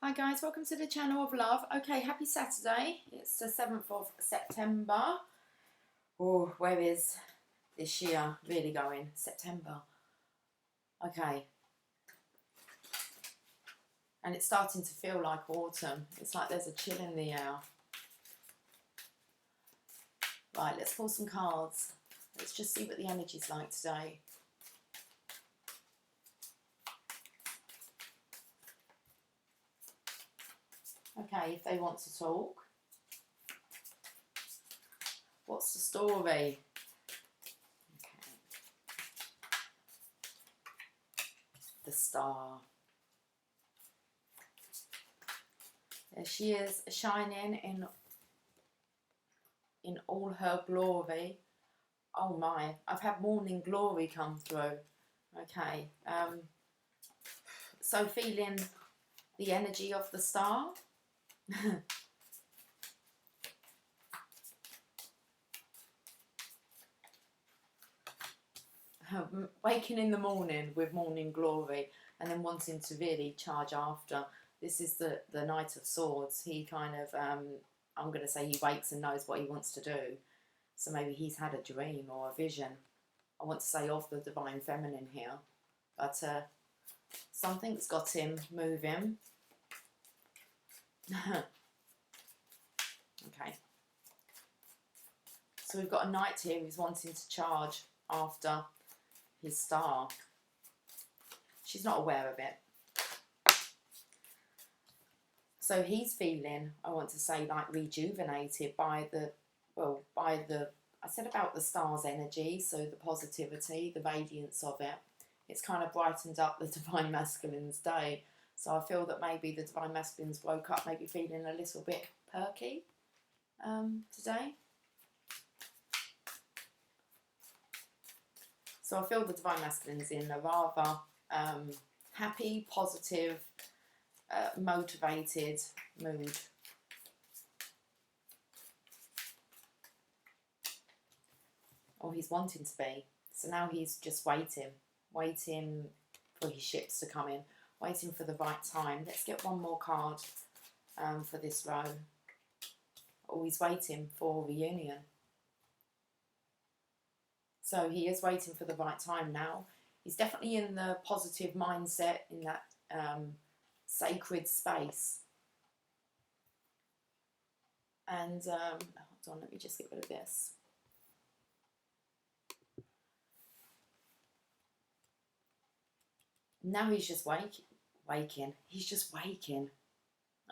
Hi guys, welcome to the channel of love. Okay, happy Saturday. It's the 7th of September. Oh, where is this year really going? September. Okay. And it's starting to feel like autumn. It's like there's a chill in the air. Right, let's pull some cards. Let's just see what the energy's like today. Okay, if they want to talk. What's the story? Okay. The Star. There she is, shining in all her glory. Oh my, I've had morning glory come through. Okay. So feeling the energy of the star. Waking in the morning with morning glory and then wanting to really charge after. This is the Knight of Swords. He kind of, I'm going to say he wakes and knows what he wants to do. So maybe he's had a dream or a vision. I want to say of the Divine Feminine here. But something's got him moving. Okay. So we've got a knight here who's wanting to charge after his star. She's not aware of it. So he's feeling, I want to say, like rejuvenated by the, I said about the star's energy, so the positivity, the radiance of it. It's kind of brightened up the Divine Masculine's day. So I feel that maybe the Divine Masculines woke up maybe feeling a little bit perky today. So I feel the Divine Masculine's in a rather happy, positive, motivated mood. Or he's wanting to be. So now he's just waiting for his ships to come in, waiting for the right time. Let's get one more card for this row. Always waiting for reunion. So he is waiting for the right time now. He's definitely in the positive mindset, in that sacred space. And hold on, let me just get rid of this. Now he's just waking. He's just waking.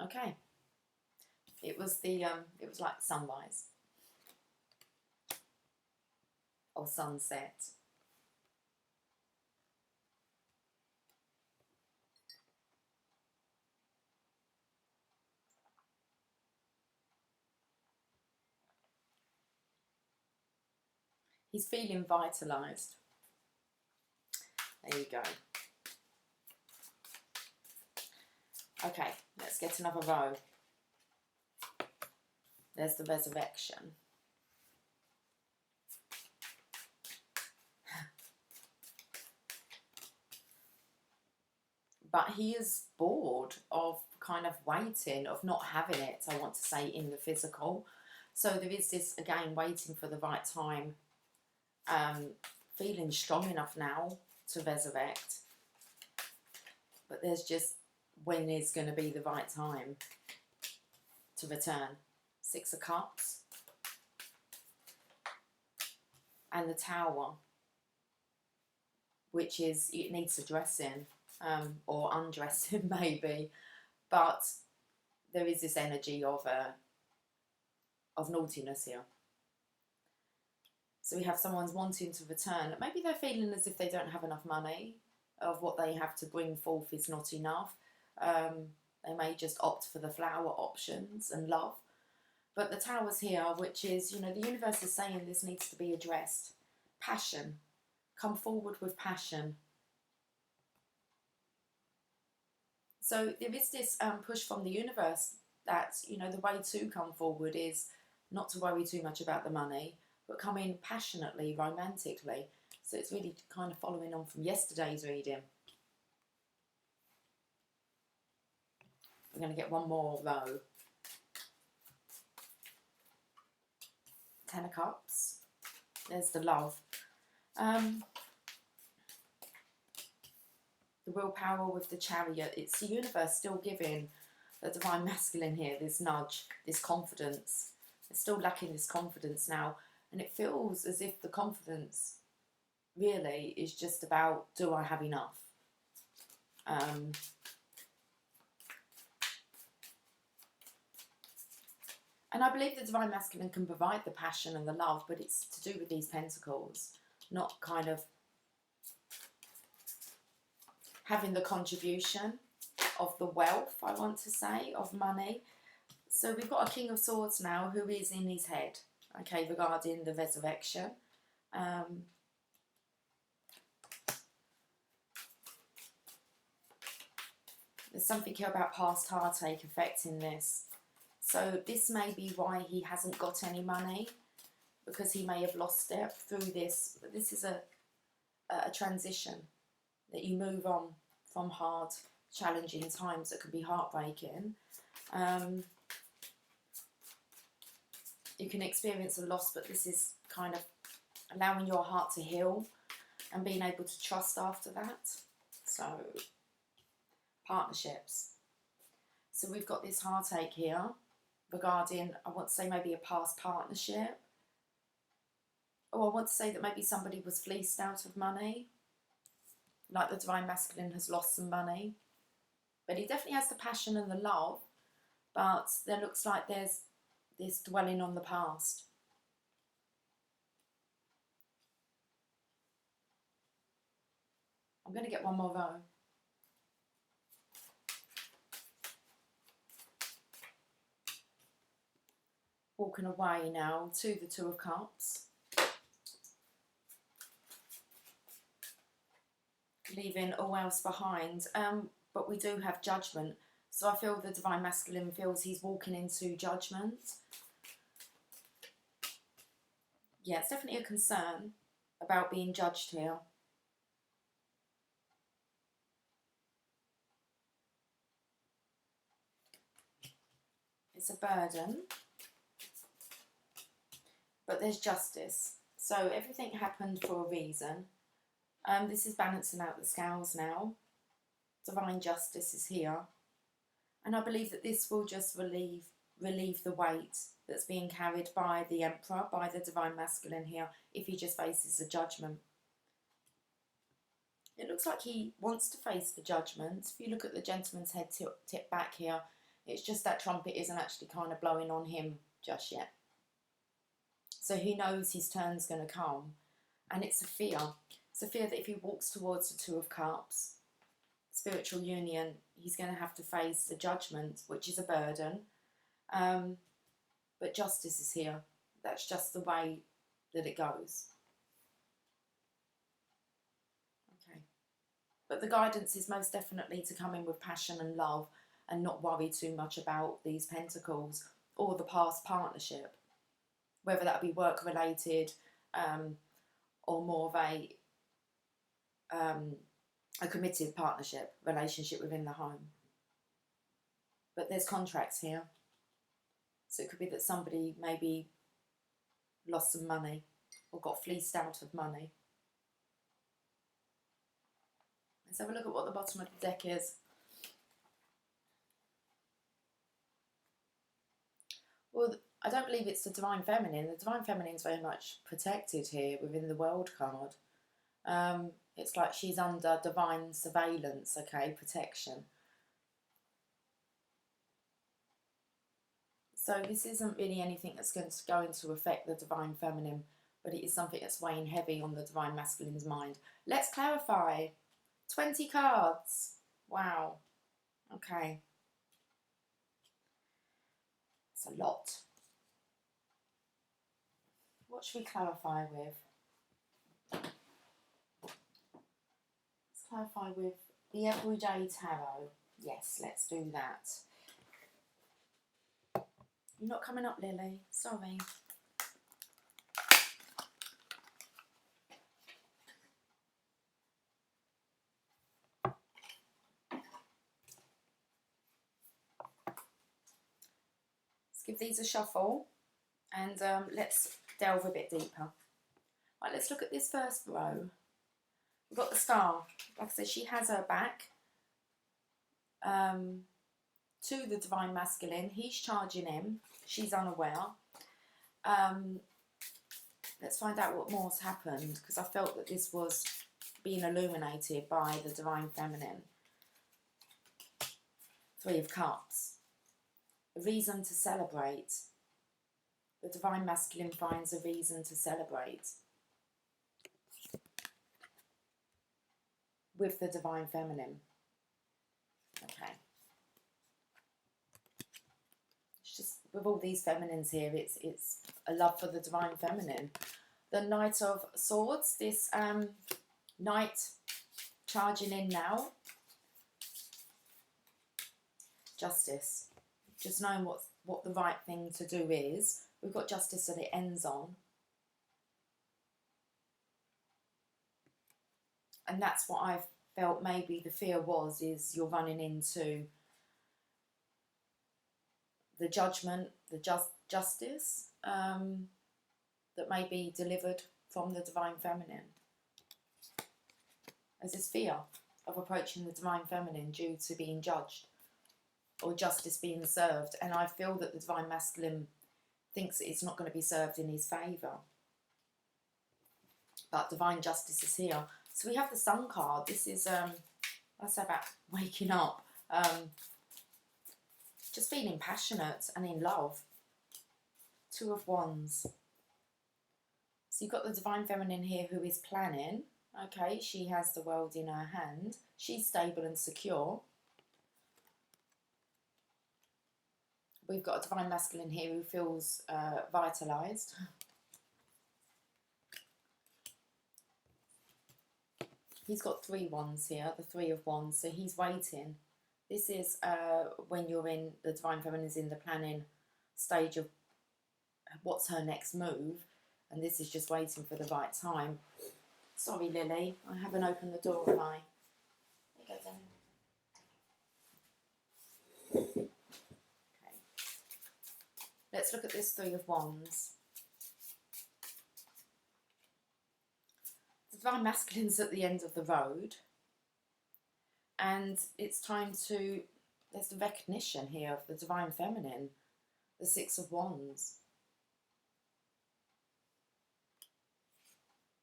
Okay. It was like sunrise or sunset. He's feeling vitalized. There you go. Okay, let's get another row. There's the resurrection. But he is bored of kind of waiting, of not having it, I want to say, in the physical. So there is this, again, waiting for the right time. Feeling strong enough now to resurrect. But there's just, when is going to be the right time to return? 6 of Cups. And the Tower, which is, it needs addressing. Or undressing maybe, but there is this energy of naughtiness here. So we have someone's wanting to return. Maybe they're feeling as if they don't have enough money, of what they have to bring forth is not enough. They may just opt for the flower options and love. But the Tower's here, which is, you know, the universe is saying this needs to be addressed. Passion. Come forward with passion. So there is this push from the universe that, you know, the way to come forward is not to worry too much about the money, but come in passionately, romantically. So it's really kind of following on from yesterday's reading. We're going to get one more row. 10 of Cups. There's the love. The willpower with the Chariot. It's the universe still giving the Divine Masculine here this nudge, this confidence. It's still lacking this confidence now. And it feels as if the confidence really is just about, do I have enough? And I believe the Divine Masculine can provide the passion and the love, but it's to do with these Pentacles, not kind of having the contribution of the wealth, I want to say, of money. So we've got a King of Swords now who is in his head, okay, regarding the resurrection. There's something here about past heartache affecting this. So this may be why he hasn't got any money, because he may have lost it through this. But this is a transition, that you move on from hard, challenging times that can be heartbreaking. You can experience a loss, but this is kind of allowing your heart to heal and being able to trust after that. So, partnerships. So we've got this heartache here regarding, I want to say maybe a past partnership. Or I want to say that maybe somebody was fleeced out of money. Like the Divine Masculine has lost some money. But he definitely has the passion and the love. But there looks like there's this dwelling on the past. I'm going to get one more row. Walking away now to the Two of Cups. Leaving all else behind. But we do have Judgment. So I feel the Divine Masculine feels he's walking into judgment. Yeah, it's definitely a concern about being judged here. It's a burden. But there's justice. So everything happened for a reason. This is balancing out the scales now. Divine justice is here. And I believe that this will just relieve the weight that's being carried by the Emperor, by the Divine Masculine here, if he just faces the judgment. It looks like he wants to face the judgment. If you look at the gentleman's head tip back here, it's just that trumpet isn't actually kind of blowing on him just yet. So he knows his turn's going to come. And it's a fear. It's a fear that if he walks towards the Two of Cups, spiritual union, he's going to have to face the judgment, which is a burden. But justice is here. That's just the way that it goes. Okay. But the guidance is most definitely to come in with passion and love and not worry too much about these pentacles or the past partnership. Whether that be work-related or more of a committed partnership, relationship within the home. But there's contracts here. So it could be that somebody maybe lost some money or got fleeced out of money. Let's have a look at what the bottom of the deck is. Well, I don't believe it's the Divine Feminine. The Divine Feminine is very much protected here within the World card. It's like she's under divine surveillance, okay, protection. So this isn't really anything that's going to affect the Divine Feminine, but it is something that's weighing heavy on the Divine Masculine's mind. Let's clarify. 20 cards. Wow. Okay. It's a lot. What should we clarify with? Let's clarify with the Everyday Tarot. Yes, let's do that. You're not coming up, Lily. Sorry. give these a shuffle and let's delve a bit deeper. Right, let's look at this first row. We've got the Star. Like I said, she has her back to the Divine Masculine. He's charging in. She's unaware. Let's find out what more's happened, because I felt that this was being illuminated by the Divine Feminine. Three of Cups. A reason to celebrate. The Divine Masculine finds a reason to celebrate with the Divine Feminine. Okay. It's just, with all these feminines here, it's a love for the Divine Feminine. The Knight of Swords, this Knight charging in now. Justice. Just knowing what the right thing to do is. We've got Justice that it ends on. And that's what I felt maybe the fear was, is you're running into the judgment, the justice that may be delivered from the Divine Feminine. There's this fear of approaching the Divine Feminine due to being judged or justice being served. And I feel that the Divine Masculine thinks it's not going to be served in his favour. But Divine Justice is here. So we have the Sun card. This is, let's say about waking up. Just feeling passionate and in love. Two of Wands. So you've got the Divine Feminine here who is planning. Okay, she has the world in her hand. She's stable and secure. We've got a Divine Masculine here who feels vitalised. He's got 3 wands here, the 3 of Wands, so he's waiting. This is when you're in, the Divine Feminine is in the planning stage of what's her next move, and this is just waiting for the right time. Sorry, Lily, I haven't opened the door, have I? There you go, then. Okay. Let's look at this 3 of Wands. The Divine Masculine's at the end of the road, and it's time to, there's the recognition here of the Divine Feminine, the 6 of Wands.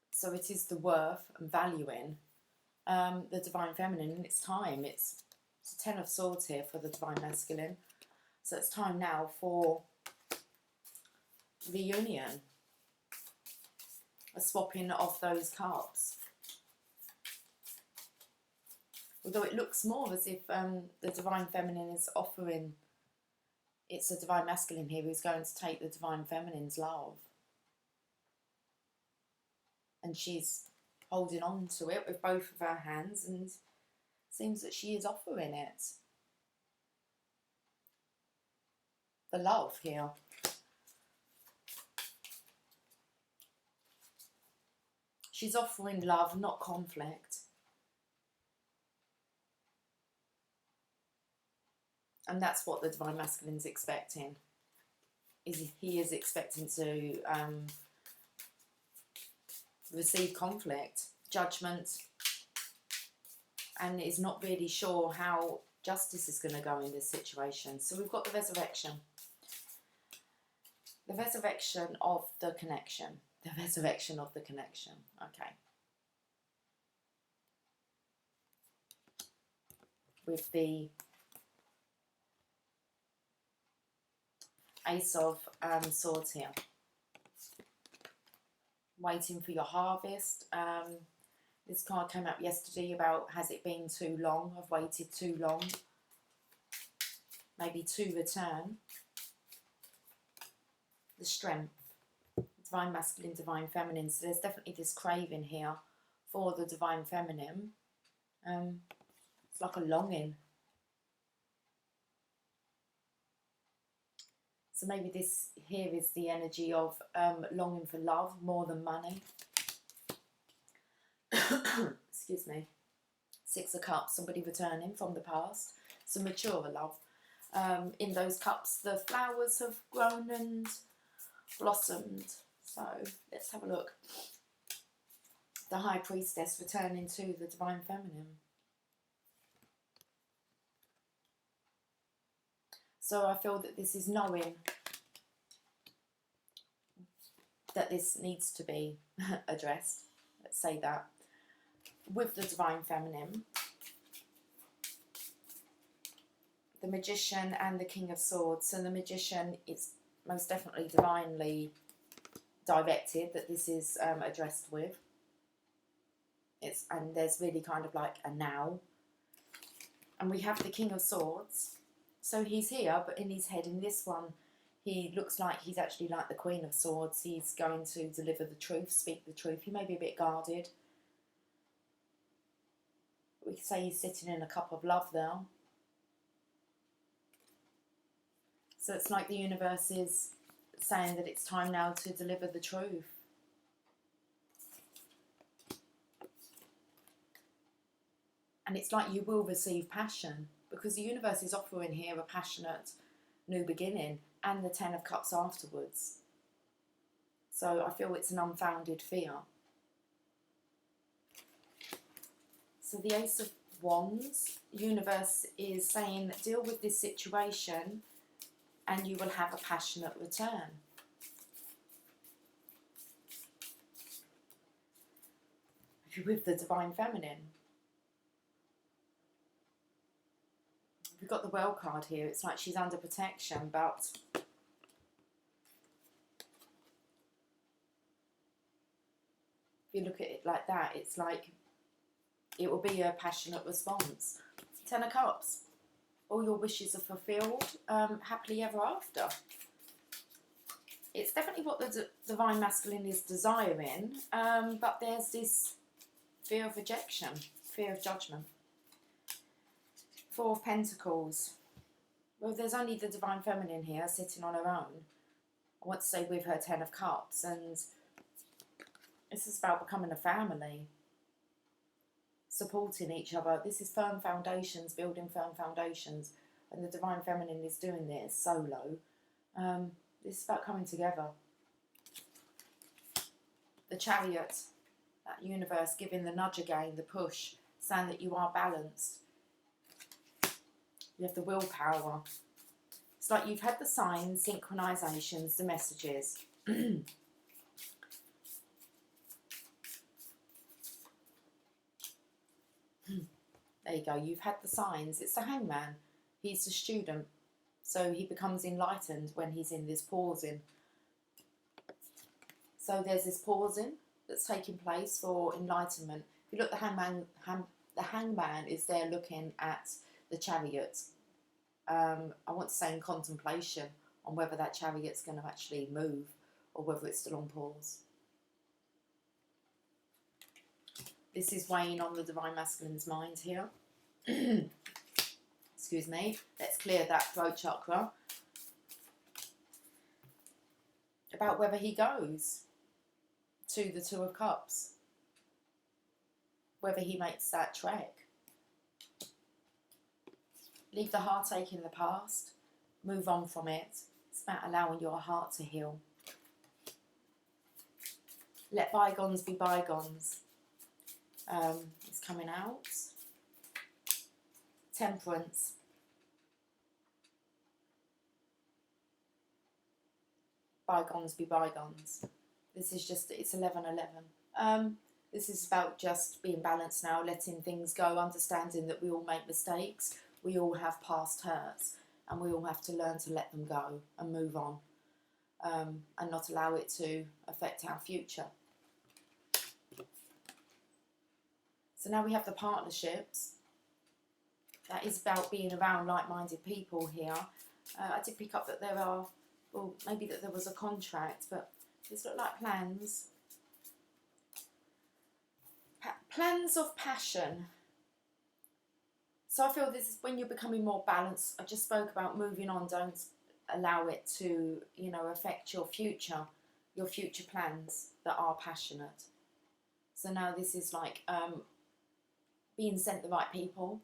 So it is the worth and valuing the Divine Feminine, and it's time. It's a 10 of Swords here for the Divine Masculine. So it's time now for reunion. A swapping of those cups. Although it looks more as if the Divine Feminine is offering, it's the Divine Masculine here who's going to take the Divine Feminine's love. And she's holding on to it with both of her hands, and it seems that she is offering it. The love here. She's offering love, not conflict. And that's what the Divine Masculine is expecting. He is expecting to receive conflict, judgment, and is not really sure how justice is going to go in this situation. So we've got the Resurrection. The resurrection of the connection. The resurrection of the connection. Okay. With the Ace of Swords here. Waiting for your harvest. This card came up yesterday about, has it been too long? I've waited too long. Maybe to return. The Strength. Divine Masculine, Divine Feminine. So there's definitely this craving here for the Divine Feminine. It's like a longing. So maybe this here is the energy of longing for love more than money. Excuse me. 6 of Cups, somebody returning from the past. Some mature love. In those cups, the flowers have grown and blossomed. So let's have a look. The High Priestess returning to the Divine Feminine. So I feel that this is knowing that this needs to be addressed. Let's say that. With the Divine Feminine, the Magician and the King of Swords. So the Magician is most definitely divinely directed that this is addressed with. And there's really kind of like a now. And we have the King of Swords. So he's here, but in his head, in this one, he looks like he's actually like the Queen of Swords. He's going to deliver the truth, speak the truth. He may be a bit guarded. We could say he's sitting in a cup of love there. So it's like the universe is saying that it's time now to deliver the truth. And it's like you will receive passion, because the universe is offering here a passionate new beginning, and the Ten of Cups afterwards. So I feel it's an unfounded fear. So the Ace of Wands, universe is saying deal with this situation and you will have a passionate return. With the Divine Feminine, we've got the Well card here. It's like she's under protection, but if you look at it like that, it's like it will be a passionate response. Ten of Cups. All your wishes are fulfilled. Happily ever after. It's definitely what the Divine Masculine is desiring, but there's this fear of rejection, fear of judgment. Four of Pentacles. Well, there's only the Divine Feminine here sitting on her own. I want to say with her Ten of Cups, and this is about becoming a family, supporting each other. This is firm foundations, building firm foundations, and the Divine Feminine is doing this solo. This is about coming together. The Chariot, that universe giving the nudge again, the push, saying that you are balanced. You have the willpower. It's like you've had the signs, synchronizations, the messages. There you go, you've had the signs. It's the Hangman. He's the student. So he becomes enlightened when he's in this pausing. So there's this pausing that's taking place for enlightenment. If you look, the Hangman is there looking at the Chariot. I want to say in contemplation on whether that chariot's going to actually move or whether it's still on pause. This is weighing on the Divine Masculine's mind here. Excuse me. Let's clear that throat chakra. About whether he goes to the Two of Cups. Whether he makes that trek. Leave the heartache in the past. Move on from it. It's about allowing your heart to heal. Let bygones be bygones. It's coming out. Temperance. Bygones be bygones. This is just, it's 11:11. This is about just being balanced now, letting things go, understanding that we all make mistakes, we all have past hurts, and we all have to learn to let them go and move on, and not allow it to affect our future. So now we have the partnerships. That is about being around like-minded people here. I did pick up that there are, well, maybe that there was a contract, but these look like plans. Plans of passion. So I feel this is when you're becoming more balanced. I just spoke about moving on. Don't allow it to, you know, affect your future plans that are passionate. So now this is like being sent the right people.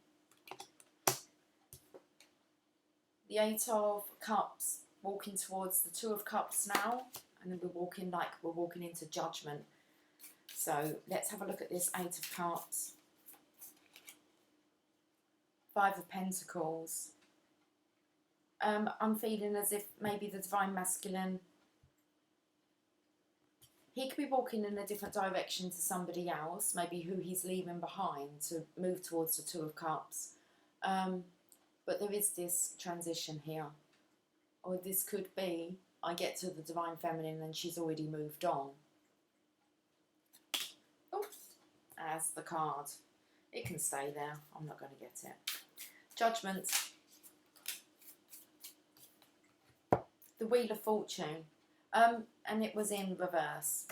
the Eight of Cups, walking towards the Two of Cups now, and then we're walking like we're walking into Judgment. So let's have a look at this Eight of Cups. Five of Pentacles. I'm feeling as if maybe the Divine Masculine, he could be walking in a different direction to somebody else, maybe who he's leaving behind to move towards the Two of Cups. But there is this transition here. Or this could be, I get to the Divine Feminine and she's already moved on. Oops, as the card. It can stay there. I'm not going to get it. Judgment. The Wheel of Fortune. And it was in reverse.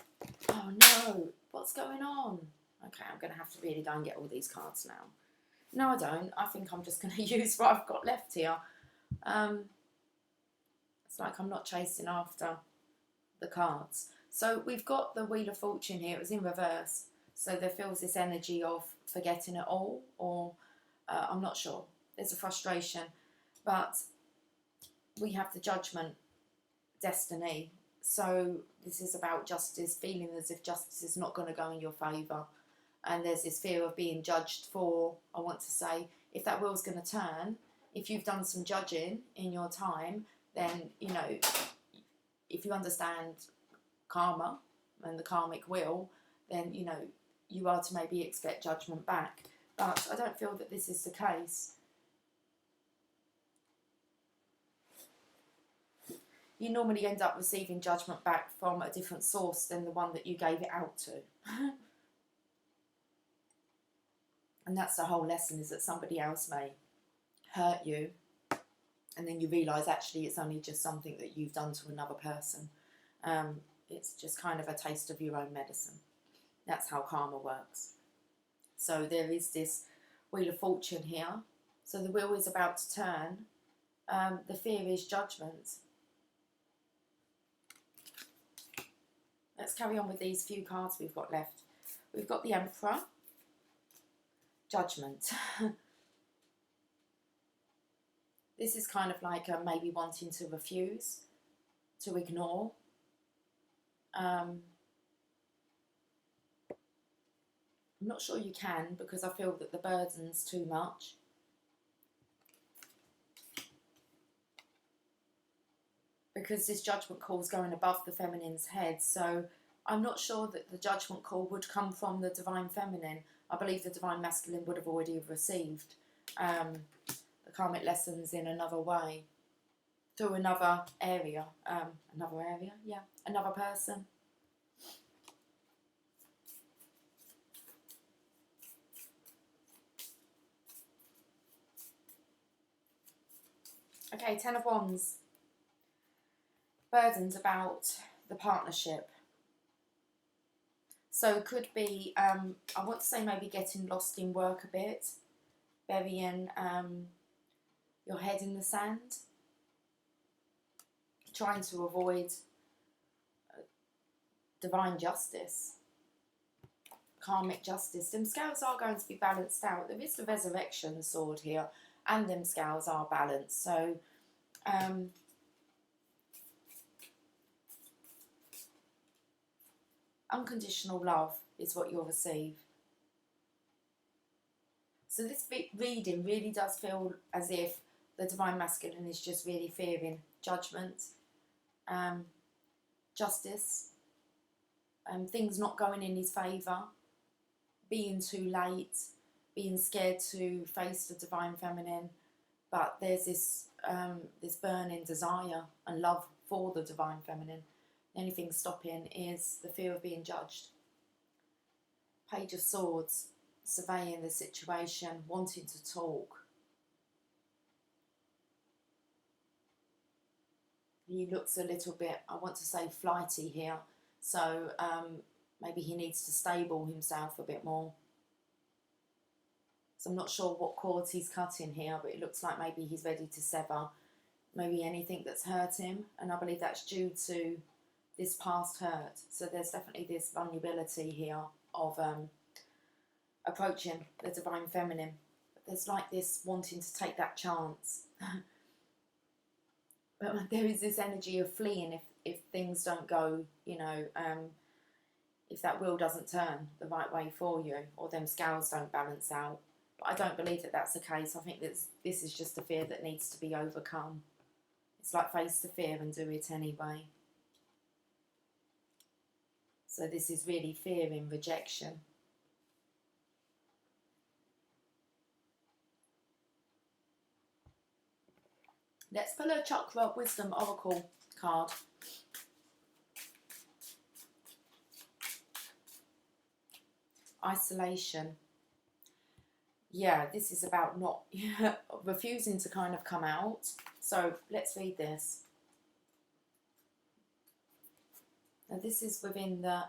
Oh no, what's going on? Okay, I'm going to have to really go and get all these cards now. No, I don't. I think I'm just going to use what I've got left here. It's like I'm not chasing after the cards. So we've got the Wheel of Fortune here. It was in reverse. So there feels this energy of forgetting it all, or I'm not sure. There's a frustration. But we have the Judgment, Destiny. So this is about justice, feeling as if justice is not going to go in your favour. And there's this fear of being judged for, I want to say, if that wheel's going to turn, if you've done some judging in your time, then, you know, if you understand karma and the karmic wheel, then, you know, you are to maybe expect judgment back. But I don't feel that this is the case. You normally end up receiving judgment back from a different source than the one that you gave it out to. And that's the whole lesson, is that somebody else may hurt you, and then you realise actually it's only just something that you've done to another person. It's just kind of a taste of your own medicine. That's how karma works. So there is this Wheel of Fortune here. So the wheel is about to turn. The fear is judgment. Let's carry on with these few cards we've got left. We've got the Emperor. Judgment. This is kind of like maybe wanting to refuse, to ignore. I'm not sure you can, because I feel that the burden's too much. Because this judgment call is going above the feminine's head, so I'm not sure that the judgment call would come from the Divine Feminine. I believe the Divine Masculine would have already received the karmic lessons in another way, through another area. Another person. Okay, Ten of Wands. Burdens about the partnership. So it could be, I want to say maybe getting lost in work a bit, burying your head in the sand, trying to avoid divine justice, karmic justice. Them scales are going to be balanced out. There is the resurrection sword here, and them scales are balanced. So unconditional love is what you'll receive. So this reading really does feel as if the Divine Masculine is just really fearing judgment, justice, things not going in his favour, being too late, being scared to face the Divine Feminine. But there's this this burning desire and love for the Divine Feminine. The only thing stopping is the fear of being judged. Page of Swords, surveying the situation, wanting to talk. He looks a little bit, I want to say, flighty here. So maybe he needs to stable himself a bit more. So I'm not sure what cords he's cutting here, but it looks like maybe he's ready to sever maybe anything that's hurt him. And I believe that's due to this past hurt. So there's definitely this vulnerability here of approaching the Divine Feminine. But there's like this wanting to take that chance. But there is this energy of fleeing if things don't go, you know, if that wheel doesn't turn the right way for you, or them scales don't balance out. But I don't believe that that's the case. I think that this is just a fear that needs to be overcome. It's like face the fear and do it anyway. So this is really fear in rejection. Let's pull a Chakra Wisdom Oracle card. Isolation. Yeah, this is about not refusing to kind of come out. So let's read this. Now this is within the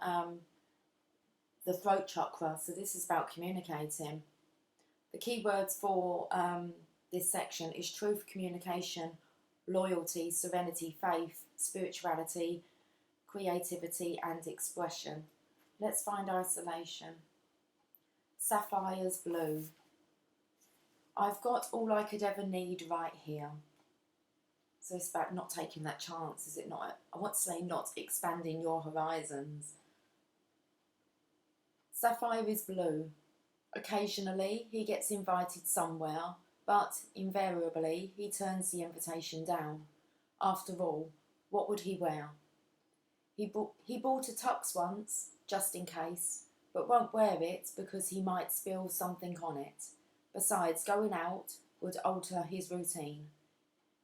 throat chakra, so this is about communicating. The key words for this section is truth, communication, loyalty, serenity, faith, spirituality, creativity and expression. Let's find isolation. Sapphire's blue. I've got all I could ever need right here. So it's about not taking that chance, is it not? I want to say not expanding your horizons. Sapphire is blue. Occasionally he gets invited somewhere, but invariably he turns the invitation down. After all, what would he wear? He bought a tux once, just in case, but won't wear it because he might spill something on it. Besides, going out would alter his routine.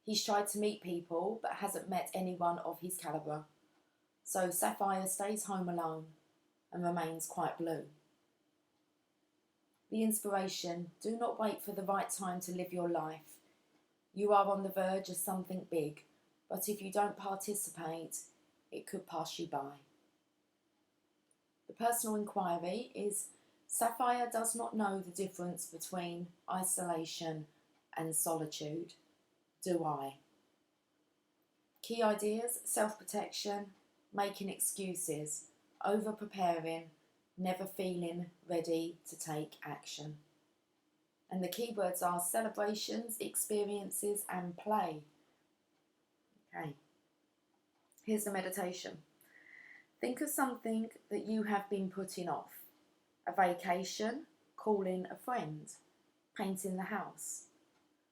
He's tried to meet people, but hasn't met anyone of his calibre. So Sapphire stays home alone and remains quite blue. The inspiration. Do not wait for the right time to live your life. You are on the verge of something big, but if you don't participate, it could pass you by. The personal inquiry is, Sapphire does not know the difference between isolation and solitude. Do I? Key ideas: self-protection, making excuses, over-preparing, never feeling ready to take action. And the key words are celebrations, experiences and play. Okay. Here's the meditation. Think of something that you have been putting off. A vacation, calling a friend, painting the house.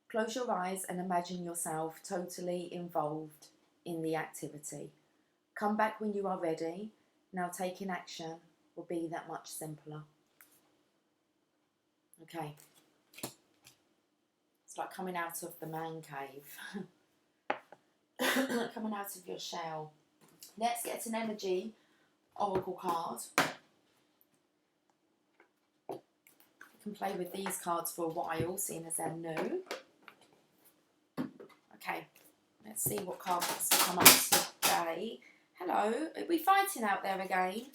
Close your eyes and imagine yourself totally involved in the activity. Come back when you are ready. Now taking action will be that much simpler. Okay. It's like coming out of the man cave. Coming out of your shell. Let's get an energy oracle card. You can play with these cards for a while, seeing as they're new. Okay, let's see what card wants to come up today. Hello, are we fighting out there again?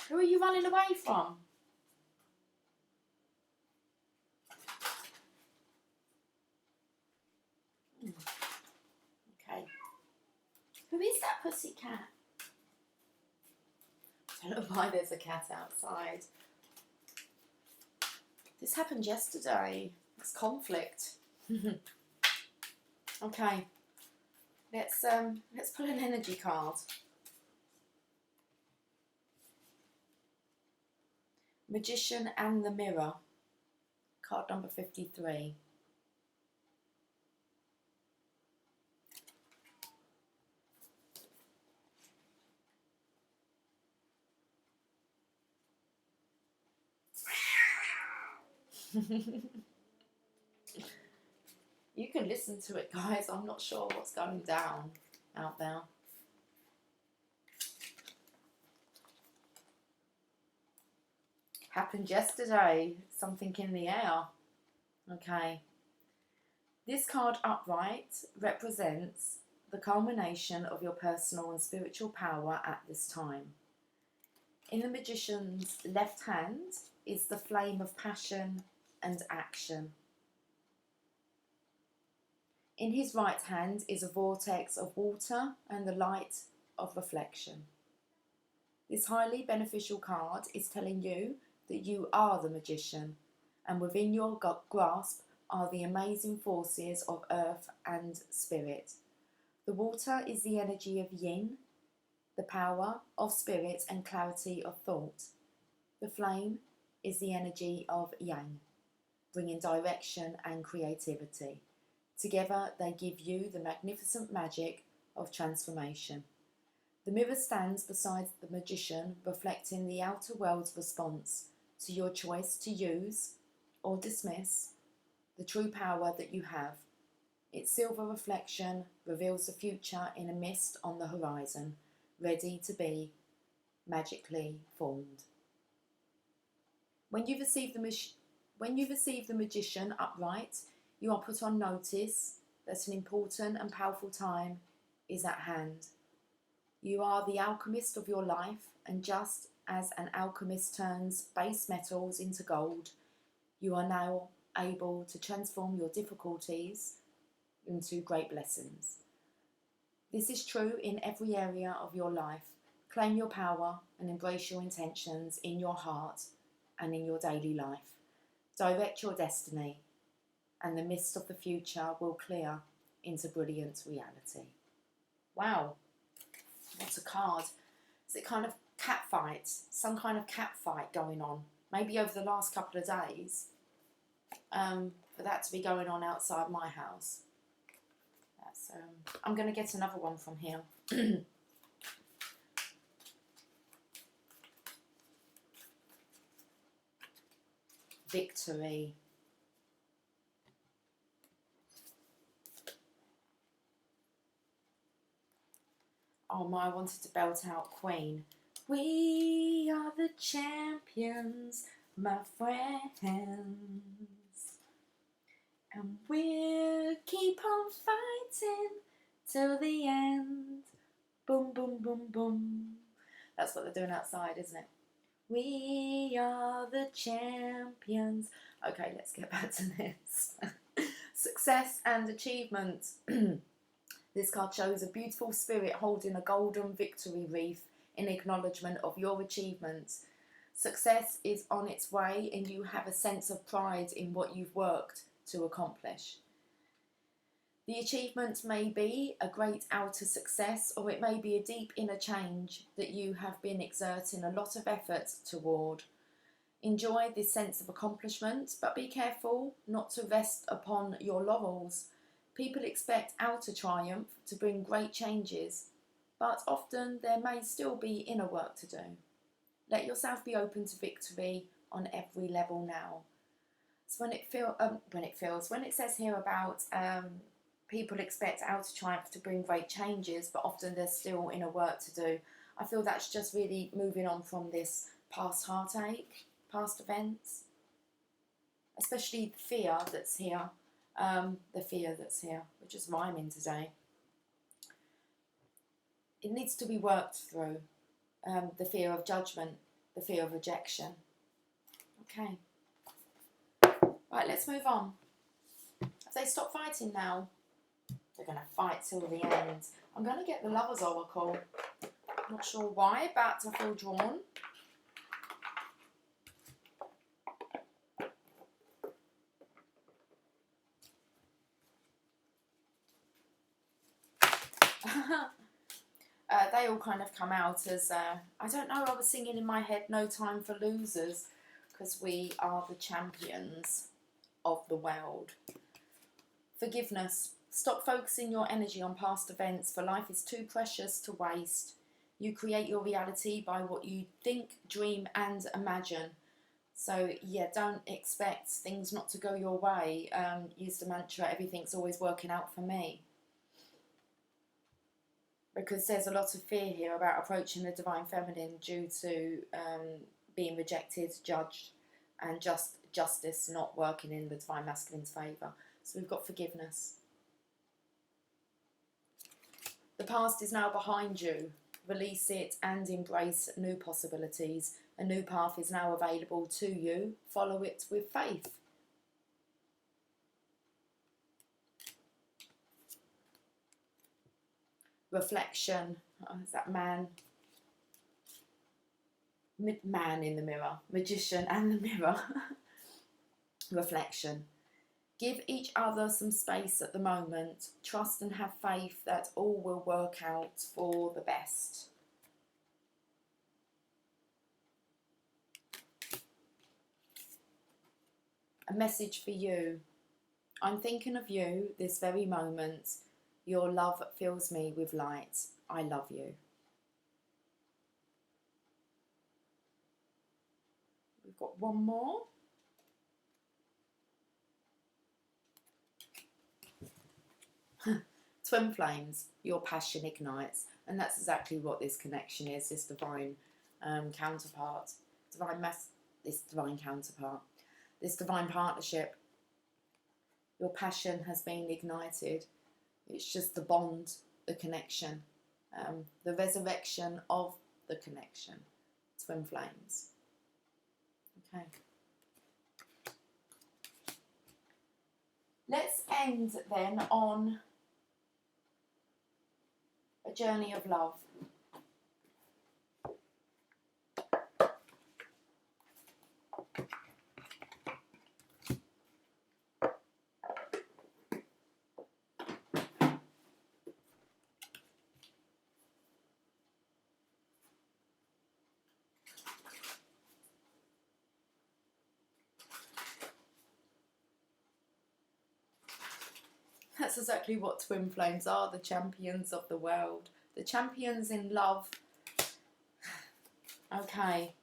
Who are you running away from? Okay. Who is that pussy cat? I don't know why there's a cat outside. This happened yesterday. It's conflict. Okay. Let's pull an energy card. Magician and the Mirror. Card number 53. You can listen to it, guys. I'm not sure what's going down out there. Happened yesterday. Something in the air. Okay. This card upright represents the culmination of your personal and spiritual power at this time. In the Magician's left hand is the flame of passion and action. In his right hand is a vortex of water and the light of reflection. This highly beneficial card is telling you that you are the magician, and within your grasp are the amazing forces of earth and spirit. The water is the energy of yin, the power of spirit and clarity of thought. The flame is the energy of yang, bringing direction and creativity. Together they give you the magnificent magic of transformation. The mirror stands beside the magician, reflecting the outer world's response to your choice to use or dismiss the true power that you have. Its silver reflection reveals the future in a mist on the horizon, ready to be magically formed. When you receive the magician upright, you are put on notice that an important and powerful time is at hand. You are the alchemist of your life, and just as an alchemist turns base metals into gold, you are now able to transform your difficulties into great blessings. This is true in every area of your life. Claim your power and embrace your intentions in your heart and in your daily life. Direct your destiny, and the mist of the future will clear into brilliant reality. Wow, what a card. Is it kind of cat fight? Some kind of cat fight going on? Maybe over the last couple of days. For that to be going on outside my house. I'm going to get another one from here. Victory. Oh my, I wanted to belt out Queen. We are the champions, my friends. And we'll keep on fighting till the end. Boom, boom, boom, boom. That's what they're doing outside, isn't it? We are the champions. Okay, let's get back to this. Success and achievement. This card shows a beautiful spirit holding a golden victory wreath in acknowledgement of your achievements. Success is on its way, and you have a sense of pride in what you've worked to accomplish. The achievement may be a great outer success, or it may be a deep inner change that you have been exerting a lot of effort toward. Enjoy this sense of accomplishment, but be careful not to rest upon your laurels. People expect outer triumph to bring great changes, but often there may still be inner work to do. Let yourself be open to victory on every level now. So when it says here about people expect outer triumph to bring great changes, but often there's still inner work to do, I feel that's just really moving on from this past heartache, past events, especially the fear that's here. We're just rhyming today. It needs to be worked through. The fear of judgment, the fear of rejection. Okay. Right, let's move on. Have they stopped fighting now? They're going to fight till the end. I'm going to get the Lover's Oracle. Not sure why, but I feel drawn. They all kind of come out as, I don't know, I was singing in my head, no time for losers, because we are the champions of the world. Forgiveness. Stop focusing your energy on past events, for life is too precious to waste. You create your reality by what you think, dream and imagine. So yeah, don't expect things not to go your way. Use the mantra, everything's always working out for me. Because there's a lot of fear here about approaching the Divine Feminine due to being rejected, judged, and justice not working in the Divine Masculine's favour. So we've got forgiveness. The past is now behind you. Release it and embrace new possibilities. A new path is now available to you. Follow it with faith. Reflection. Oh, is that man? Man in the mirror. Magician and the mirror. Reflection. Give each other some space at the moment. Trust and have faith that all will work out for the best. A message for you. I'm thinking of you this very moment. Your love fills me with light. I love you. We've got one more. Twin flames, your passion ignites. And that's exactly what this connection is, this divine counterpart. This divine counterpart. This divine partnership. Your passion has been ignited. It's just the bond, the connection, the resurrection of the connection. Twin flames. Okay. Let's end then on a journey of love. That's exactly what twin flames are, the champions of the world. The champions in love. Okay.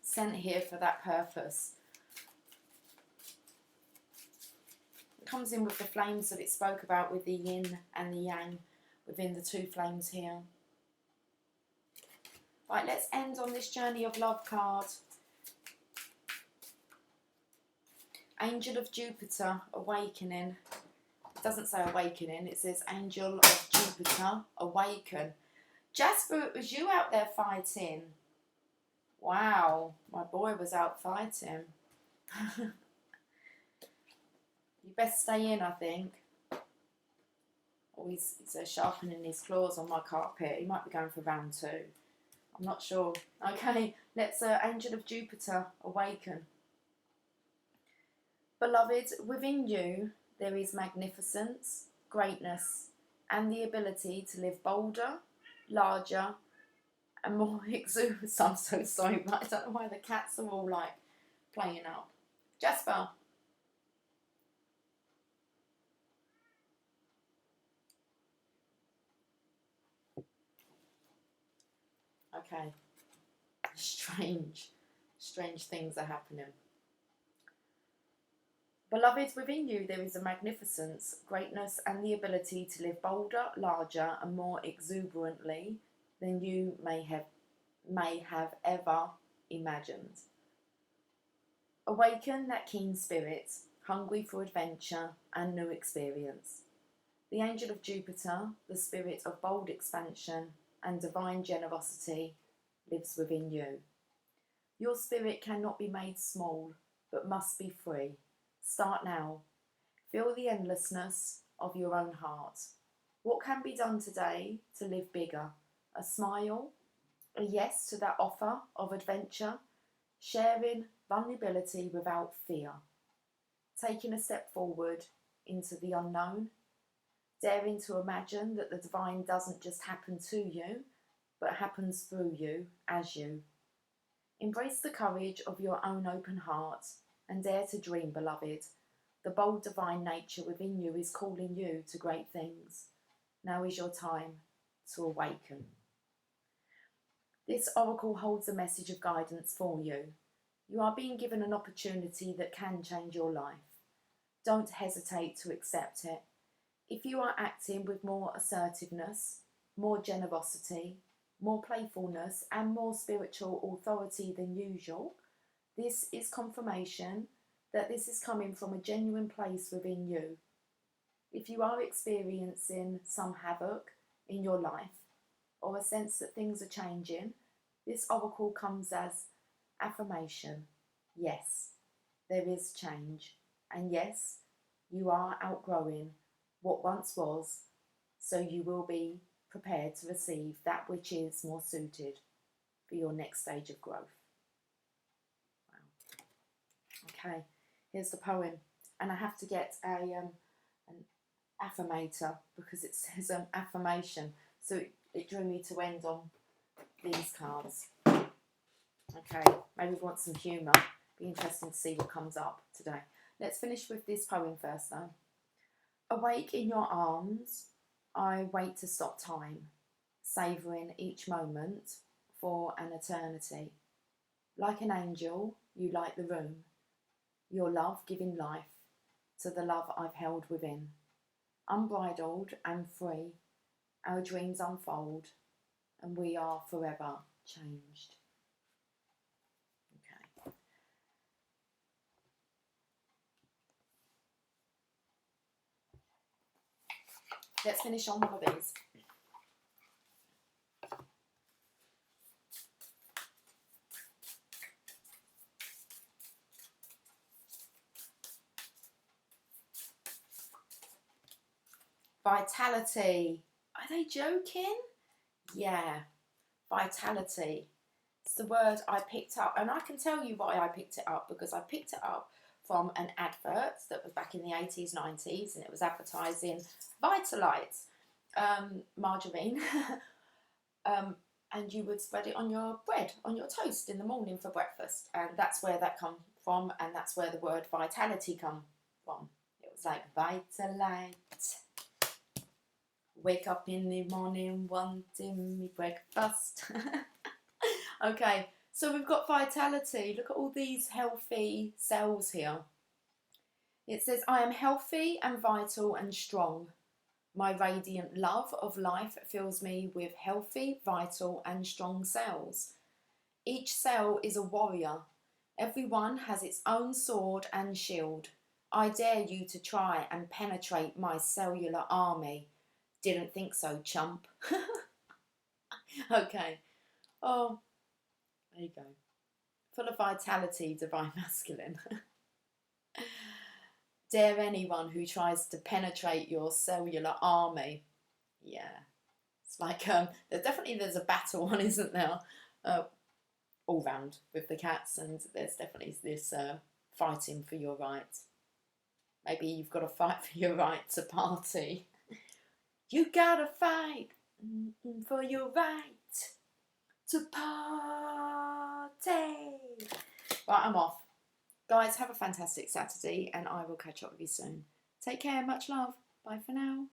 Sent here for that purpose. It comes in with the flames that it spoke about with the yin and the yang within the two flames here. Right, let's end on this journey of love card. Angel of Jupiter, awakening. It doesn't say awakening, it says Angel of Jupiter, awaken. Jasper, it was you out there fighting. Wow, my boy was out fighting. You best stay in, I think. Oh, he's sharpening his claws on my carpet. He might be going for round 2. I'm not sure. Okay, let's Angel of Jupiter, awaken. Beloved, within you there is magnificence, greatness, and the ability to live bolder, larger, and more exuberant. I'm so sorry, but I don't know why the cats are all like playing up. Jasper. Okay. Strange things are happening. Beloved, within you there is a magnificence, greatness, and the ability to live bolder, larger, and more exuberantly than you may have ever imagined. Awaken that keen spirit, hungry for adventure and new experience. The Angel of Jupiter, the spirit of bold expansion and divine generosity, lives within you. Your spirit cannot be made small, but must be free. Start now. Feel the endlessness of your own heart. What can be done today to live bigger? A smile, a yes to that offer of adventure, sharing vulnerability without fear, taking a step forward into the unknown, daring to imagine that the divine doesn't just happen to you, but happens through you, as you. Embrace the courage of your own open heart and dare to dream, beloved. The bold divine nature within you is calling you to great things. Now is your time to awaken. This oracle holds a message of guidance for you. You are being given an opportunity that can change your life. Don't hesitate to accept it. If you are acting with more assertiveness, more generosity, more playfulness, and more spiritual authority than usual, this is confirmation that this is coming from a genuine place within you. If you are experiencing some havoc in your life, or a sense that things are changing, this oracle comes as affirmation. Yes, there is change. And yes, you are outgrowing what once was, so you will be prepared to receive that which is more suited for your next stage of growth. Wow. Okay, here's the poem. and I have to get an affirmator because it says affirmation, so it drew me to end on these cards. Okay, maybe we want some humour. Be interesting to see what comes up today. Let's finish with this poem first though. Awake in your arms, I wait to stop time, savouring each moment for an eternity. Like an angel, you light the room, your love giving life to the love I've held within. Unbridled and free, our dreams unfold, and we are forever changed. Okay. Let's finish on one of these. Vitality. Are they joking? Yeah, vitality. It's the word I picked up, and I can tell you why I picked it up, because I picked it up from an advert that was back in the 80s, 90s, and it was advertising Vitalite margarine. And you would spread it on your bread, on your toast in the morning for breakfast, and that's where that come from, and that's where the word vitality come from. It was like Vitalite. Wake up in the morning wanting me breakfast. Okay, so we've got vitality. Look at all these healthy cells here. It says, I am healthy and vital and strong. My radiant love of life fills me with healthy, vital and strong cells. Each cell is a warrior. Everyone has its own sword and shield. I dare you to try and penetrate my cellular army. Didn't think so, chump. Okay. Oh, there you go. Full of vitality, divine masculine. Dare anyone who tries to penetrate your cellular army. Yeah. It's like, there's a battle one, isn't there? All round with the cats, and there's definitely this fighting for your right. Maybe you've got to fight for your right to party. You gotta fight for your right to party. Right, I'm off. Guys, have a fantastic Saturday, and I will catch up with you soon. Take care, much love. Bye for now.